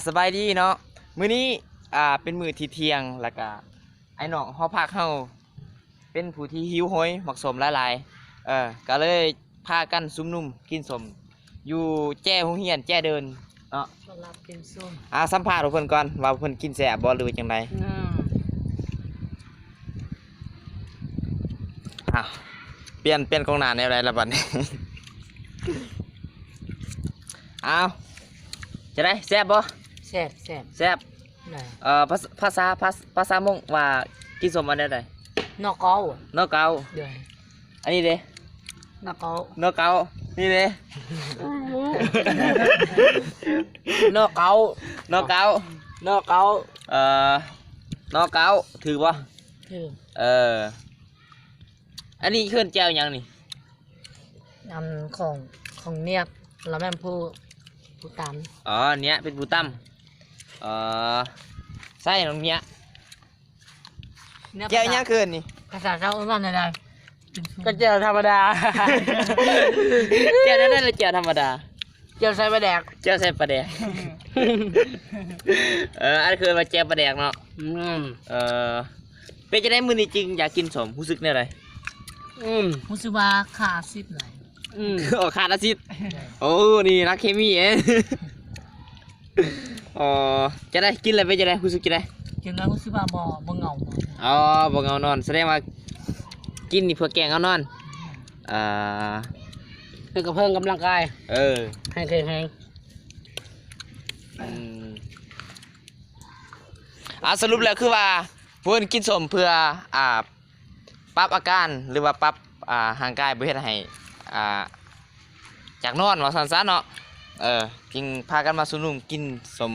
สบายดีเนาะมื้อนี้เป็นมื้อที่เที่ยงแล้วก็ไอ้น้องหอพักเฮาเป็นผู้ที่หิวโหยมักสมหลายๆก็เลยพากันซุ่มนุ่มกินสมอยู่แจ้โรงเรียนแจ้เดินเนาะสลับกินส้มสัมภาษณ์เพิ่นก่อนว่าเพิ่นกินแซ่บบ่หรือว่าจังไดอ้าวเปลี่ยนกองหน้าแนวใดล่ะบัดนี้ อ้าวจะได้แซ่บบ่แซ่บแซ่บได้ ภาษามงว่ากินสมอันใดได้นอกเกาน อกเกาเดี๋ยวอันนี้เด้นอกเกาน อกเกานี่เด้ นอกเกาน อกเกาน อกเกาน อกเกาถือบ่คืออันนี้เคลื่อนแจ้วยังนี่นำของเนียบแล้วแม่ผู้ตามเนี้ยเป็นปูตั้มใส่ตรงเนี้ยแจ้วยังเกินนี่ภาษาเจ้าอ้วนอะไรก็เจียวธรรมดา แจ้วนั่นเลยแจ้วธรรมดาเจียวใส่ปลาแดกแจ้วใส่ปลาแดก อันคือมาแจ้วปลาแดกเนาะเป็นจะได้มือนี้จริงอยากกินสมรู้สึกเนี่ยอะไรรู้สึกว่าขาซิบไหนขาดอาซิดโอ้นี่นักเคมีเอง จะได้กินอะไรไปจะได้รู้สึกจะได้กินแล้วรู้สึกว่าบ่เหงาบ่เหงานอนแสดงว่ากินนี่เพื่อแกงเอานอนเพื่อกับเพิ่มกำลังกายแห้งสรุปแล้วคือว่าเพื่อนกินสมเพื่อปรับอาการหรือว่าปรับห่างกายบ่เฮ็ดให้จากนอนว่าซั่นๆเนาะจึงพากันมาสุนุ่มกินสม